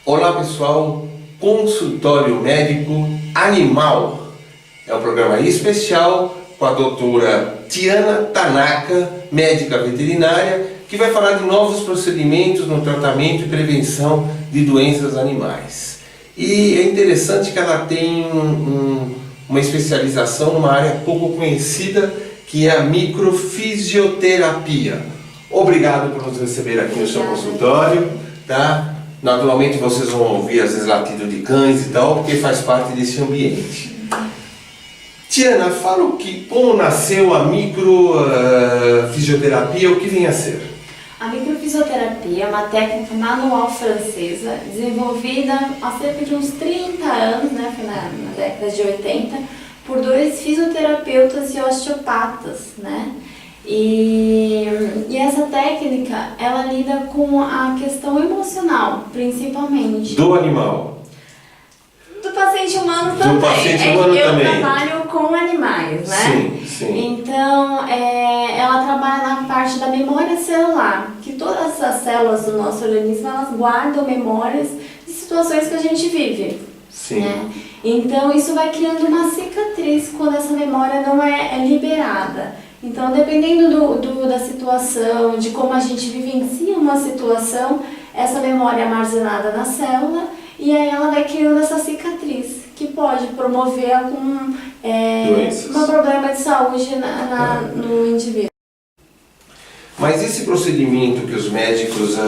Olá pessoal, Consultório Médico Animal. É um programa especial com a doutora Tiana Tanaka, médica veterinária, que vai falar de novos procedimentos no tratamento e prevenção de doenças animais. E é interessante que ela tem uma especialização numa área pouco conhecida, que é a microfisioterapia. Obrigado por nos receber aqui no seu consultório, tá? Naturalmente vocês vão ouvir às vezes latido de cães e tal, porque faz parte desse ambiente. Tiana, fala como nasceu a microfisioterapia, o que vem a ser? A microfisioterapia é uma técnica manual francesa, desenvolvida há cerca de uns 30 anos, né, foi na década de 80, por dois fisioterapeutas e osteopatas, né? E essa técnica, ela lida com a questão emocional, principalmente. Do animal? Do paciente humano também. Do paciente humano eu também. trabalho com animais, né? Sim, sim. Então, ela trabalha na parte da memória celular, que todas as células do nosso organismo, elas guardam memórias de situações que a gente vive. Sim. Né? Então, isso vai criando uma cicatriz quando essa memória não é liberada. Então, dependendo da situação, de como a gente vivencia uma situação, essa memória é armazenada na célula e aí ela vai criando essa cicatriz, que pode promover algum problema de saúde no indivíduo. Mas esse procedimento que os médicos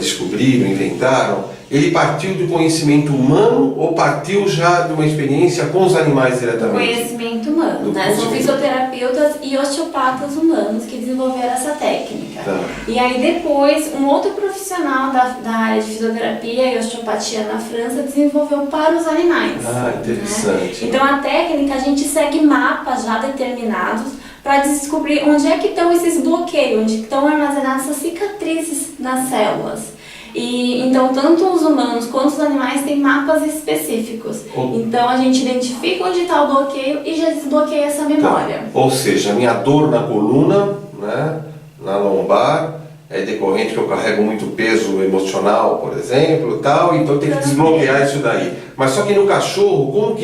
descobriram, inventaram, ele partiu do conhecimento humano ou partiu já de uma experiência com os animais diretamente? Conhecimento humano, né? São fisioterapeutas e osteopatas humanos que desenvolveram essa técnica. Tá. E aí depois, um outro profissional da área de fisioterapia e osteopatia na França desenvolveu para os animais. Ah, interessante. Né? Então a técnica, a gente segue mapas já determinados para descobrir onde é que estão esses bloqueios, onde estão armazenadas essas cicatrizes nas células. E então tanto os humanos quanto os animais têm mapas específicos. Então a gente identifica onde está o bloqueio e já desbloqueia essa memória. Tá. Ou seja, a minha dor na coluna, né, na lombar, é decorrente que eu carrego muito peso emocional, por exemplo, tal, então tem que desbloquear isso daí. Mas só que no cachorro,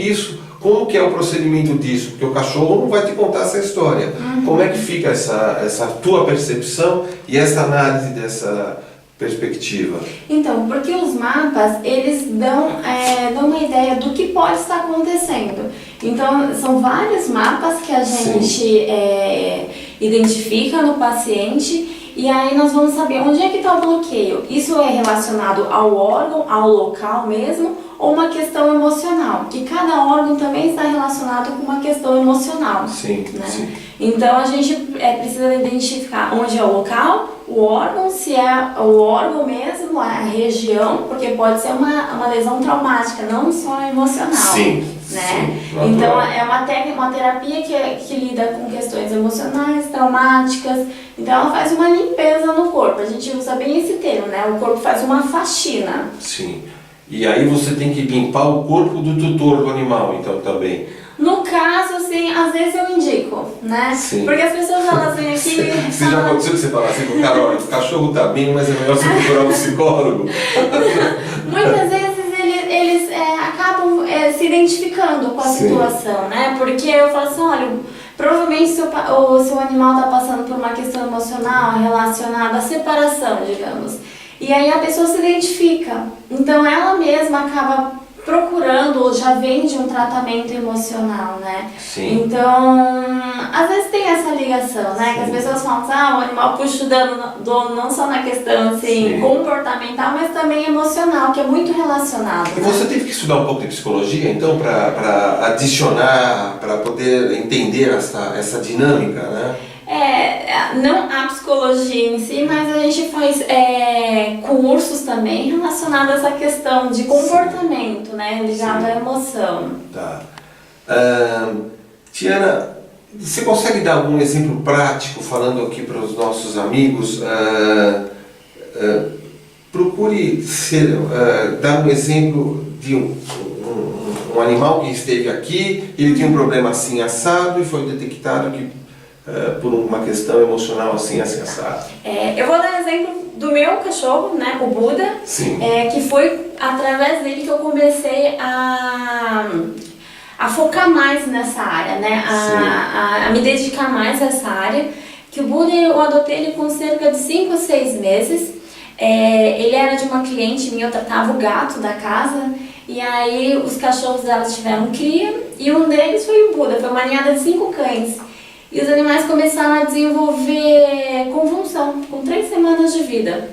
como que é o procedimento disso? Porque o cachorro não vai te contar essa história. Como é que fica essa tua percepção e essa análise dessa perspectiva? Então, porque os mapas, eles dão uma ideia do que pode estar acontecendo. Então, são vários mapas que a gente identifica no paciente e aí nós vamos saber onde é que está o bloqueio. Isso é relacionado ao órgão, ao local mesmo, ou uma questão emocional, que cada órgão também está relacionado com uma questão emocional. Sim, né? sim. Então a gente precisa identificar onde é o local, o órgão, se é o órgão mesmo, a região, porque pode ser uma lesão traumática, não só emocional. Sim, né? sim, então é uma terapia que lida com questões emocionais, traumáticas. Então ela faz uma limpeza no corpo. A gente usa bem esse termo, né? O corpo faz uma faxina. Sim. E aí você tem que limpar o corpo do tutor do animal, então também. No caso, assim, às vezes eu indico, né? Sim. Porque as pessoas elas vêm aqui e Você já aconteceu que você fala assim com o cara, olha, o cachorro tá bem, mas é melhor você procurar um psicólogo? Muitas vezes eles acabam se identificando com a situação, né? Porque eu falo assim, olha, provavelmente o seu animal está passando por uma questão emocional relacionada à separação, digamos. E aí a pessoa se identifica. Então ela mesma acaba procurando ou já vem de um tratamento emocional, né? Sim. Então, às vezes tem essa ligação, né? Que as pessoas falam assim, o animal puxa o dono não só na questão assim, comportamental, mas também emocional, que é muito relacionado. E você teve que estudar um pouco de psicologia, então, para adicionar, para poder entender essa dinâmica, né? Não a psicologia em si, mas a gente faz cursos também relacionados a essa questão de comportamento, né, ligado à emoção. Tá. Tiana, você consegue dar algum exemplo prático, falando aqui para os nossos amigos? Procure dar um exemplo de um animal que esteve aqui, ele tinha um problema assim assado e foi detectado que por uma questão emocional assim assado. Eu vou dar um exemplo do meu cachorro, né, o Buda, Sim. Que foi através dele que eu comecei a focar mais nessa área, né, a me dedicar mais a essa área. Que o Buda eu adotei ele com cerca de 5 ou 6 meses. Ele era de uma cliente minha, eu tratava o gato da casa. E aí os cachorros dela tiveram cria e um deles foi o Buda, foi uma ninhada de 5 cães. E os animais começaram a desenvolver convulsão com 3 semanas de vida.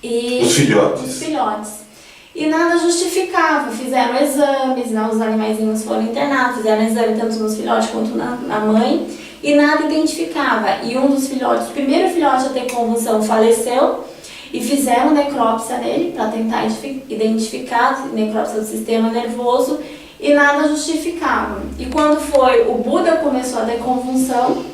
E os filhotes. Os filhotes. E nada justificava, fizeram exames, né? Os animaizinhos foram internados, fizeram exame tanto nos filhotes quanto na mãe, e nada identificava. E um dos filhotes, o primeiro filhote a ter convulsão, faleceu. E fizeram necrópsia nele para tentar identificar necrópsia do sistema nervoso e nada justificava. E quando foi o Buda começou a ter convulsão,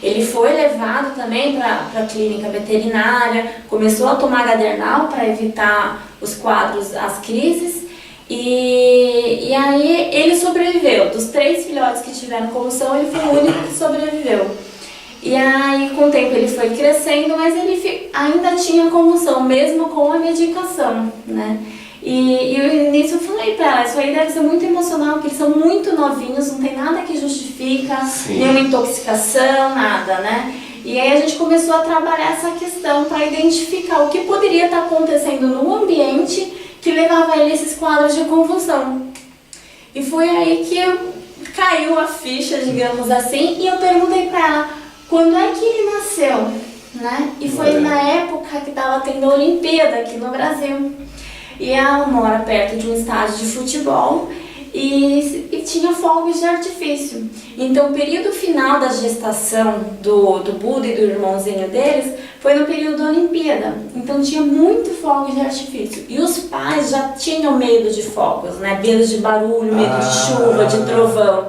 ele foi levado também para a clínica veterinária, começou a tomar gadernal para evitar os quadros, as crises. E aí ele sobreviveu. Dos 3 filhotes que tiveram convulsão, ele foi o único que sobreviveu. E aí, com o tempo, ele foi crescendo, mas ele ainda tinha convulsão, mesmo com a medicação, né? E no início eu falei pra ela, isso aí deve ser muito emocional, porque eles são muito novinhos, não tem nada que justifica, nenhuma intoxicação, nada, né? E aí a gente começou a trabalhar essa questão para identificar o que poderia estar acontecendo no ambiente que levava ele a esses quadros de convulsão. E foi aí que caiu a ficha, digamos assim, e eu perguntei pra ela, quando é que ele nasceu, né? E foi na época que estava tendo a Olimpíada aqui no Brasil. E ela mora perto de um estádio de futebol e tinha fogos de artifício. Então o período final da gestação do Buda e do irmãozinho deles foi no período da Olimpíada. Então tinha muito fogo de artifício. E os pais já tinham medo de fogos, né? Medo de barulho, medo de chuva, de trovão.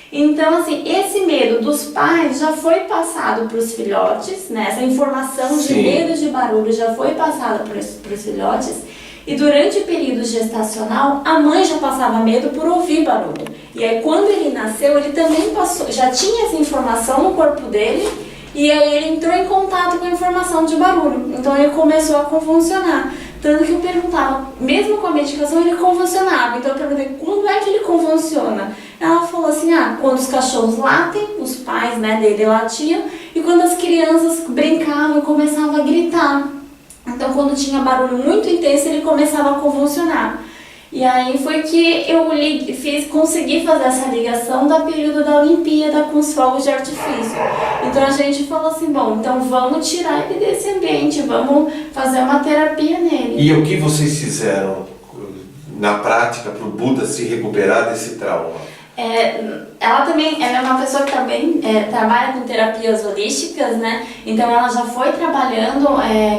Então, assim, esse medo dos pais já foi passado para os filhotes, né? Essa informação de medo de barulho já foi passada para os filhotes. E durante o período gestacional, a mãe já passava medo por ouvir barulho. E aí, quando ele nasceu, ele também já tinha essa informação no corpo dele. E aí, ele entrou em contato com a informação de barulho. Então, ele começou a convulsionar. Tanto que eu perguntava, mesmo com a medicação, ele convulsionava. Então, eu perguntei, quando é que ele convulsiona? Ela falou assim, quando os cachorros latem, os pais, né, dele latiam, e quando as crianças brincavam e começavam a gritar. Então, quando tinha barulho muito intenso, ele começava a convulsionar. E aí foi que eu consegui fazer essa ligação do período da Olimpíada com os fogos de artifício. Então a gente falou assim, bom, então vamos tirar ele desse ambiente, vamos fazer uma terapia nele. E o que vocês fizeram na prática para o Buda se recuperar desse trauma? Ela é uma pessoa que também trabalha com terapias holísticas, né? Então ela já foi trabalhando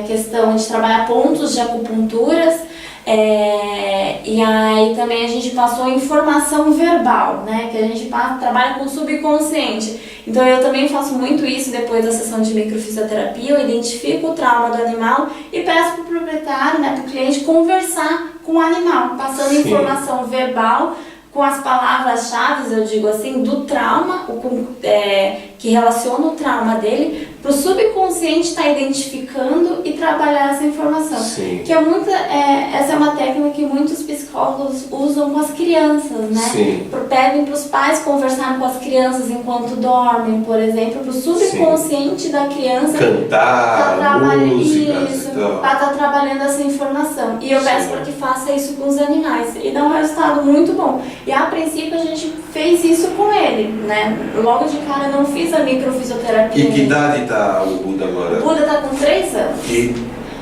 questão de trabalhar pontos de acupunturas. E aí também a gente passou informação verbal, né? Que a gente trabalha com o subconsciente. Então eu também faço muito isso depois da sessão de microfisioterapia. Eu identifico o trauma do animal e peço para o proprietário, né, para o cliente conversar com o animal, passando informação verbal com as palavras-chave, eu digo assim, do trauma, que relaciona o trauma dele, para o subconsciente estar identificando e trabalhar essa informação. Sim. Que essa é uma técnica que muitos psicólogos usam com as crianças, né? Sim. Pedem para os pais conversar com as crianças enquanto dormem, por exemplo, para o subconsciente da criança cantar, música, para estar trabalhando essa informação. E eu peço para que faça isso com os animais. E dá um resultado muito bom. E a princípio a gente fez isso com ele, né? Logo de cara eu não fiz a microfisioterapia. E que idade está o Buda agora? O Buda está com 3 anos. E...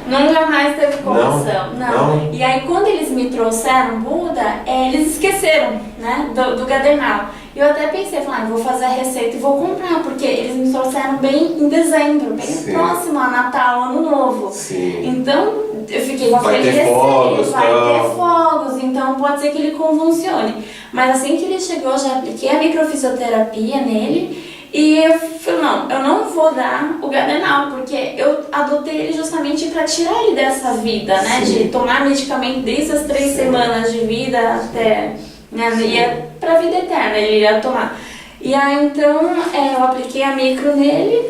Nunca mais teve convulsão. Não. E aí quando eles me trouxeram Buda, eles esqueceram, né, do gadernal. E eu até pensei, vou fazer a receita e vou comprar, porque eles me trouxeram bem em dezembro, bem próximo a Natal, Ano Novo. Sim. Então eu fiquei com aquele receio, vai ter fogos, então pode ser que ele convulsione. Mas assim que ele chegou, eu já apliquei a microfisioterapia nele. E eu falei, eu não vou dar o gadernal, porque eu adotei ele justamente para tirar ele dessa vida, né? De tomar medicamento desde as 3 semanas de vida até, né? Ia pra vida eterna, ele ia tomar. E aí então eu apliquei a micro nele,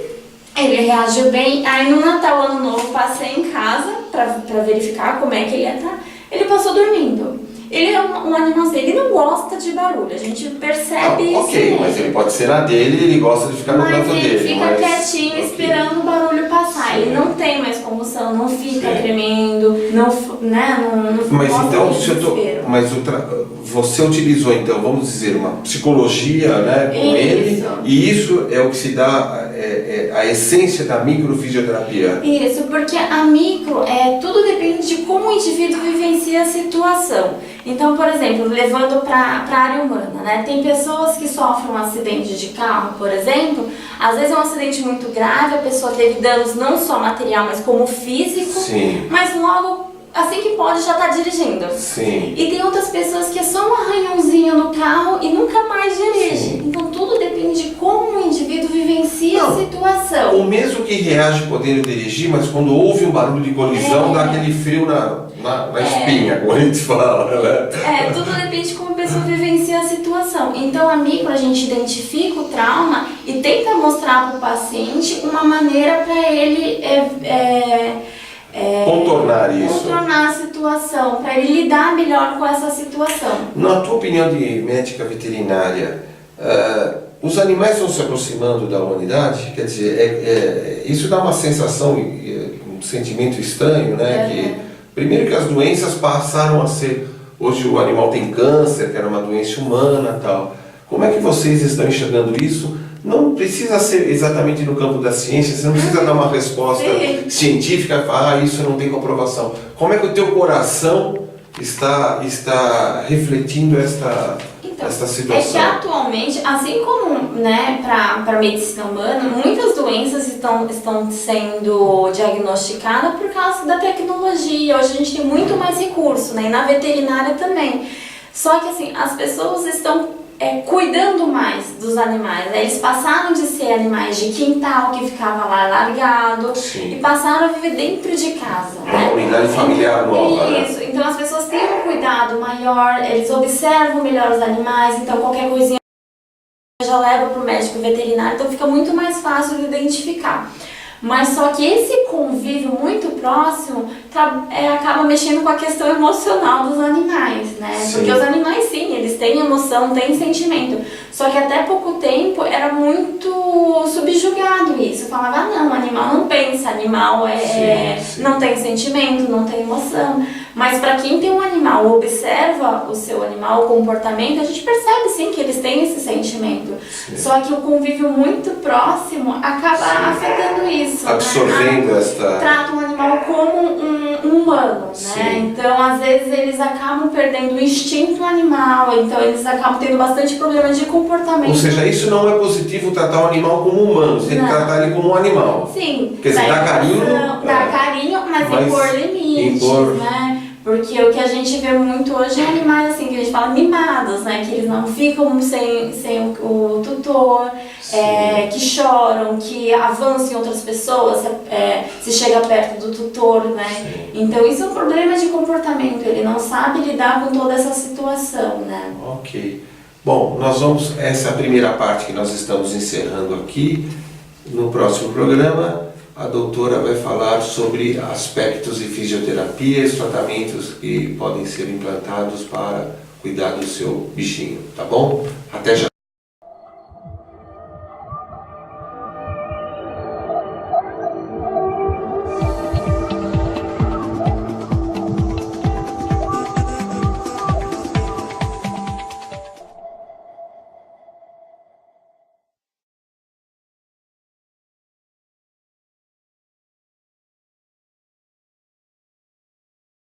Ele reagiu bem. Aí no Natal, Ano Novo, passei em casa pra verificar como é que ele ia estar. Ele passou dormindo. Ele é um animalzinho, ele não gosta de barulho, a gente percebe isso. Ok, mas ele pode ser na dele, ele gosta de ficar no canto dele. Mas ele fica quietinho, okay, esperando o barulho passar. Sim. Ele não tem mais convulsão, não fica Sim. tremendo, não Mas então, mas você utilizou, então, vamos dizer, uma psicologia, né, com Isso. ele, e isso é o que se dá a essência da microfisioterapia. Isso, porque a micro, tudo depende de como o indivíduo vivencia a situação. Então, por exemplo, levando para a área humana, né? Tem pessoas que sofrem um acidente de carro, por exemplo, às vezes é um acidente muito grave, a pessoa teve danos não só material, mas como físico, Sim. mas logo, assim que pode, já está dirigindo. Sim. E tem outras pessoas que é só um arranhãozinho no carro e nunca mais dirige. Sim. Então, tudo depende de como o indivíduo vivencia a situação. O mesmo que reage podendo dirigir, mas quando ouve um barulho de colisão, dá aquele frio na espinha, como a gente fala, né? Tudo depende de como a pessoa vivencia a situação. Então, a micro, a gente identifica o trauma e tenta mostrar para o paciente uma maneira para ele contornar isso. Contornar a situação, para ele lidar melhor com essa situação. Na tua opinião de médica veterinária, os animais estão se aproximando da humanidade? Quer dizer, isso dá uma sensação, um sentimento estranho, né? Que, primeiro que as doenças passaram a ser... Hoje o animal tem câncer, que era uma doença humana e tal. Como é que vocês estão enxergando isso? Não precisa ser exatamente no campo da ciência, você não precisa dar uma resposta científica, falar, isso não tem comprovação. Como é que o teu coração está refletindo esta situação? É que atualmente, assim como, né, para a medicina humana, muitas doenças estão sendo diagnosticadas por causa da tecnologia. Hoje a gente tem muito mais recurso, né, e na veterinária também. Só que assim, as pessoas estão cuidando mais dos animais, né? Eles passaram de ser animais de quintal que ficava lá largado. Sim. E passaram a viver dentro de casa, Uma né? unidade familiar nova, Isso, então as pessoas têm um cuidado maior, eles observam melhor os animais, então qualquer coisinha já leva para o médico veterinário, então fica muito mais fácil de identificar. Mas só que esse convívio muito próximo acaba mexendo com a questão emocional dos animais, né? Sim. Porque os animais, sim, eles têm emoção, têm sentimento. Só que até pouco tempo era muito subjugado isso. Falava, não, animal não pensa, animal Sim. não tem sentimento, não tem emoção. Mas para quem tem um animal, observa o seu animal, o comportamento, a gente percebe sim que eles têm esse sentimento. Sim. Só que o convívio muito próximo acaba afetando isso. Absorvendo né? esta... Trata um animal como um humano, Sim. né? Então, às vezes, eles acabam perdendo o instinto animal, então eles acabam tendo bastante problema de comportamento. Ou seja, isso não é positivo tratar o animal como humano, você tem que tratar ele como um animal. Sim. Quer dizer, dá carinho... Dá carinho, mas impor limites, né? Porque o que a gente vê muito hoje é animais assim, que a gente fala mimados, né? Que eles não ficam sem o tutor, que choram, que avançam em outras pessoas, se chega perto do tutor, né? Sim. Então isso é um problema de comportamento, ele não sabe lidar com toda essa situação, né? Ok. Bom, essa é a primeira parte que nós estamos encerrando aqui. No próximo programa, a doutora vai falar sobre aspectos de fisioterapia e os tratamentos que podem ser implantados para cuidar do seu bichinho, tá bom? Até já!